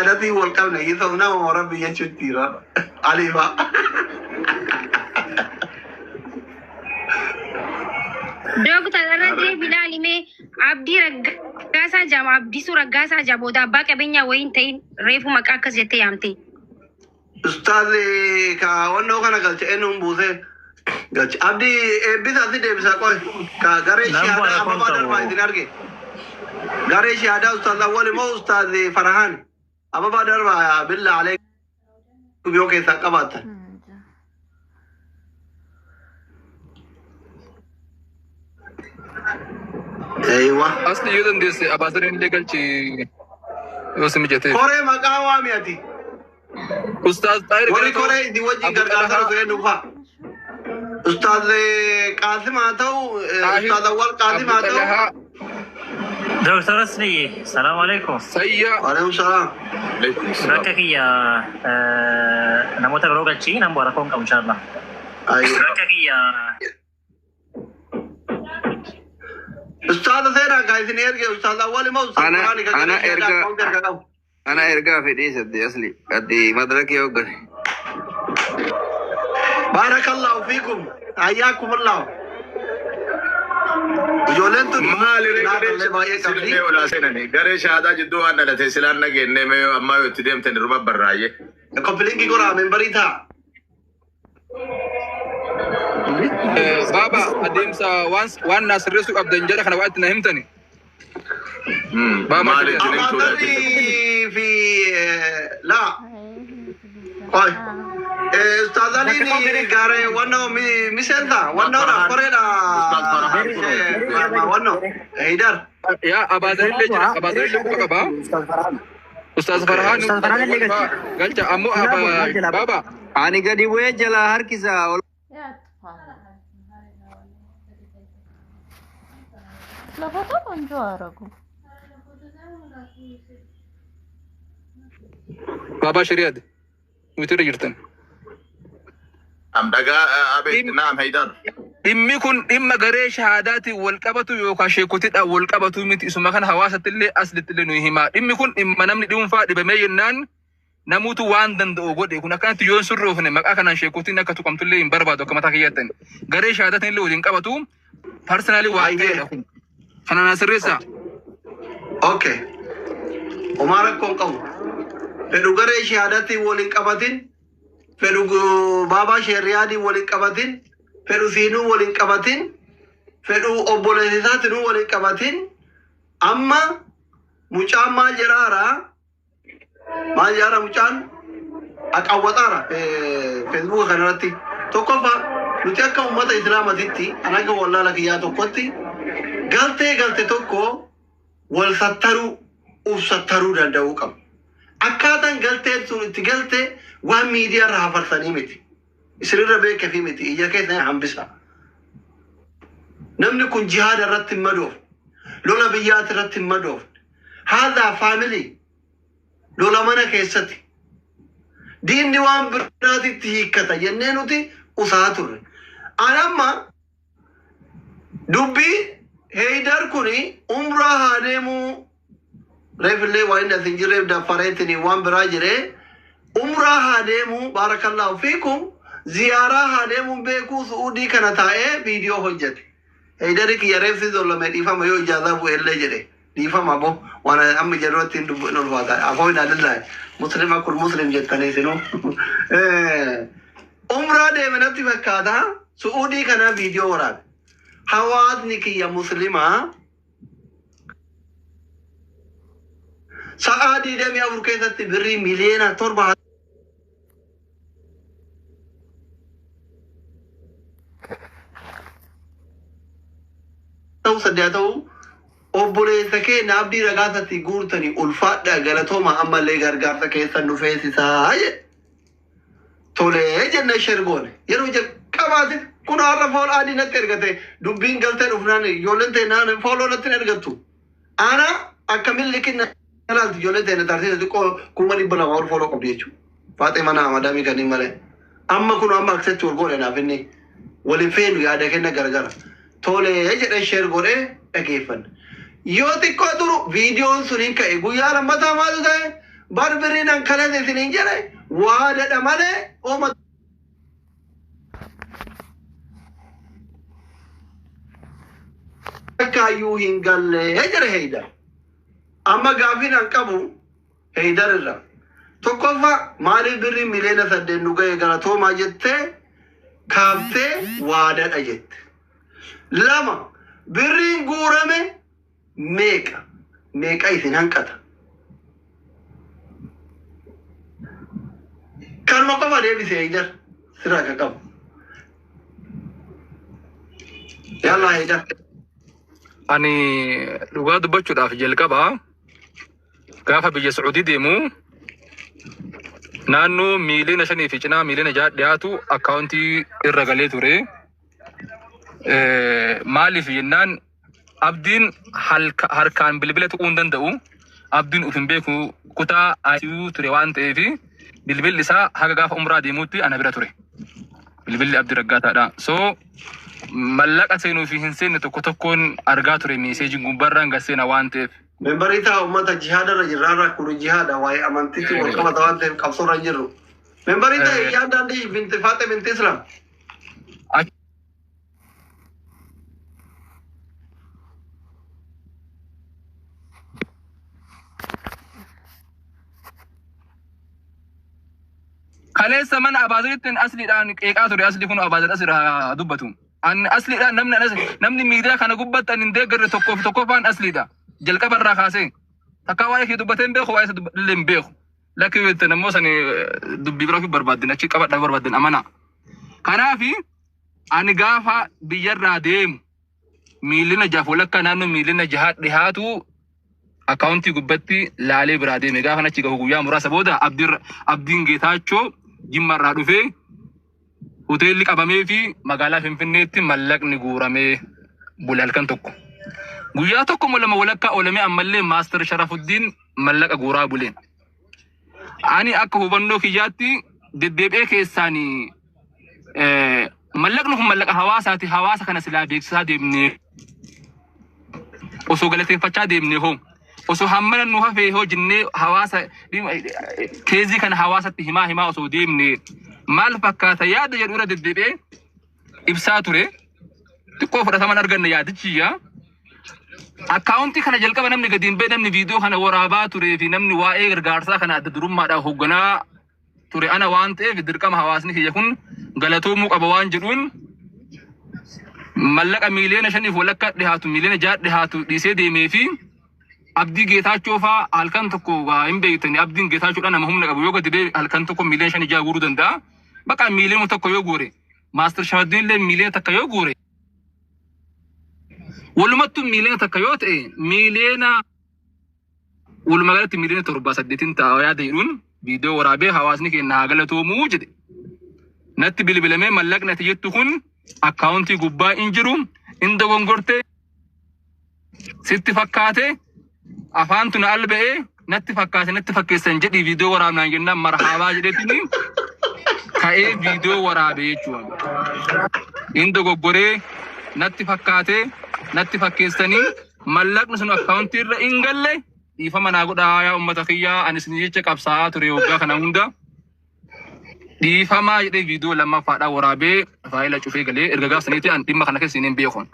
شهادتي والقبل يثونا وربي يشتيرا علي با دكتور رجل بلال مي عبدي رجاسا جام عبدي سو رجاسا جابودا باك بينيا وين تين ريفو مكاكس جتي امتي استاذ كا ونو كان قالت انهم بوثه قالت عبدي بيتا دي بيسا كوي كا غريشي هذا ابو بدر ما يدرك غريشي هذا استاذ الاول مو استاذ فرحان ابو بدر بالله عليك بيوكي ثقبات ايوه اصلي يودن ديس ابادرين ليغلتي وسمي جتي كوري مقاوامياتي استاذ طاهر وري كوري دي وجه غرغر في نوفا استاذ قاسم اتو استاذ اول قاسم اتو دكتور اسلي السلام عليكم. سيا وعليكم السلام. ركك يا نموت بروجل شيء نمبر رقم ان شاء الله. ايوه ركك يا استاذ سيرا قايسين يرجع استاذ اول ما استاذ انا ارجع في دي سدي اصلي ادي مدرك يوغل. بارك الله فيكم حياكم الله. جولنتو مالي ولا سنني غريش هذا جدو انا لتسلان نغني ميو اما يتديم تنربا برايه كوبلينكي كورا منبريتا بابا اديمسا وان ناس رسو ابدنجر خنا وقت نهمتني مالي في لا كوي استاذ علي غاري وانو ميسنتا وانو كوريدا وانو هيدر يا ابادر اللي بابا استاذ فرحان قلت امو ابا بابا اني قدي وجلا هركيسا La foto con Giorgo. بابا شرياد وتر جرتن ام دغا ابي نعم هيدر إمي كن إما غري شهاداتي والقبطو يوكا شيكوتي والقبطو ميت اسمها كان حواسة اللي أصلت اللي نوهما إمي كن إما نمني ديون فادي بمينان نموتو وان دند اوغود يكون كانت يون سرو فني مكا كان شيكوتي نكتو كم تلي بربادو كما تاكيتن غري شهاداتي اللي ودين قبطو بيرسونالي واي انا ناصريسا اوكي عمرك كون قوم فدو غري شهاداتي ولين قبطين فدو بابا شريادي ولين قبطين فدو سينو ولين قبطين فدو اوبوليزات نو ولين قبطين اما مچان ما جرارا ما جرارا مچان اقوطارا فيسبوك خنرتي توكفا نتيكا امه اسلامتي انا كو والله لك يا توكوتي غلطي توكو والسترو وسترو دندوقم اكادن غلطي سن تغلطي وا ميديا رافرسني متي اسرر بك في متي يكيت حنبسا نمن كن جهاد رت مدوف لولا بيات رت مدوف هذا فاميلي لولا منا كيستي دين ديوان براتي تيكتا يننوتي وساتور انا ما دبي هيدر كوني عمره هادمو ريفلي وين سنجريب دا فريتني وان براجري عمره هادمو بارك الله فيكم زياره هادمو بيكو سعودي كانتاي فيديو حجتي هيدر كي يريف زول ما ديفا ما يو اجازه بو الا جري ديفا ما بو وانا ام جروتين دو نول وادا افويد الله مسلم كل مسلم جتني سنو عمره دي منتي فكادا سعودي كان فيديو ورا حواد نكي يا مسلمة سعادي دم يا بركيزة تبري مليون تربة تو سدياتو أوبولي سكين نابدي رجعت تيجورتني ألفات دعالتهم أما اللي غرغرت كيسا نفسي ساي تولي جنة شرقون يروج كمادي كنا عارف فول عادي نترجته دبين قلت رفناني يولنتي نان فولو نترجتو أنا أكمل لكن نالت يولنتي نترجته تقول كماني بنا فول فولو كبيرجو فاطمة أنا مدامي كني ماله أما كنا أما أكسر تقول أنا فيني ولفين يا دكتور نغرغر تولي جنة شرقون أكيفن يوتي كادرو فيديو سنين كأيغو يا رمضان ما ده بربرين أن كلا تسنين جري وهذا دمانه أو كايو هنقل هجر هيدا أما قافين أنكبو هيدر الرا تقفى مالي بري ملينا سدين نقايا غلطو ما جدت كابت وادت أجت لما برين قورمي ميكا يسين هنكتا كان مقفى دي بسي هيدر سراكا قبو يلا هيدر Ani dhugaa dubbachuudhaaf jalqaba gaafa biyya Sacuudii deemu naannoo miiliina 5 fi cinaa miiliina 6 dhiyaatu akkaawuntii irra galee ture. Maaliif jennaan abdiin harkaan bilbila tuquu hin danda'u. Abdiin uf hin beeku kutaa ICU ture waan ta'eef bilbilli isaa haga gaafa umraa deemuutti ana bira ture. Bilbilli Abdii Raggaataadha. So mallaqa seenuu fi hin seenne tokko tokkoon argaa ture meeseejiin gubbarraan gaseena waan ta'eef. Membarita ummata jihada ra jirara kuru jihada wae amantiti wal kama tawante kapsora jiru. Membarita yanda ndi binti Fatima binti Islam. Kaleessa mana abaaziritti asliidhaan qeeqaa ture asli kun abaazir asirraa dubbatu. An asliidhaan namni miidiyaa kana gubbattan hin deeggarre tokkoffaan asliidha. Jalqaba irraa kaasee takka waa'ee kee dubbatee hin beeku waa'ee isa dubbatillee hin beeku. Lakkii weette namoo sani dubbii biraa fi barbaadden achi qabadhaa barbaadden amana. Kanaafi ani gaafa biyyarraa deemu miilina jaaf walakka naannoo miilina jahaa dhihaatu akkaawuntii gubbatti laalee biraa deeme gaafa achi gahu guyyaa muraasa booda abdiin Geetaachoo Jimmarraa dhufee hoteelli qabamee fi magaalaa Finfinneetti mallaqni guuramee bule halkan tokko. Guyyaa tokko lama walakkaa oolamee ammallee Maaster Sharafuddin mallaqa guuraa buleen. Ani akka hubannoo kiyyaatti deddeebi'ee keessaanii mallaqni kun mallaqa hawaasaati. Hawaasa kana silaa beeksisaa deemnee osoo galateeffachaa deemnee hoo osoo hammana nu hafee hoo jennee hawaasa keezii kana hawaasatti himaa osoo deemnee maal fakkaata yaada jedhu irra deddeebi'ee ibsaa ture. Xiqqoo fudhataman arganna yaadichiyyaa. Akkaawuntii kana jalqaba namni gadi hin beekne namni viidiyoo kana waraabaa turee fi namni waa'ee gargaarsaa kana adda durummaadhaan hoogganaa ture ana waan ta'eef dirqama hawaasni kiyya kun galatoomuu qaba waan jedhuun mallaqa miiliyoona 5 walakka dhihaatu miiliyoona 6 dhihaatu dhiisee deemee fi Abdii Geetaachoo faa halkan tokko hin beektani. Abdiin Geetaachoodhaan nama humna qabu yoo gadi bee halkan tokko miiliyoona 5 6 guuruu danda'a. Baqa miiliyoona tokko yoo guure Maaster Sharafuddin illee miiliyoona takka yoo guure walumattuu miiliyoona takka yoo ta'e miiliyoona walumaa galatti miiliyoona 7 ta'a yaada jedhuun viidiyoo waraabee hawaasni keenya haa galatoomuu jedhe. Natti bilbilamee mallaqni ati jettu kun akkaawuntii gubbaa hin jiru hin dogongortee sitti fakkaate afaan tuna alba'ee natti fakkaate natti fakkeessan jedhii viidiyoo waraabnaan jennaan marhaabaa jedheetini ka'ee viidiyoo waraabee jechuudha. Hin dogoggoree natti fakkaate natti fakkeessanii mallaqni sun akkaawuntii irra hin galle dhiifama naa godhaa yaa uummata kiyyaa anis ni jecha qabsaa'aa ture waggaa kana hunda dhiifamaa jedhee viidiyoo lammaffaadhaan waraabee faayila cufee galee erga gaafsaniiti an dhimma kana keessa hin beekon.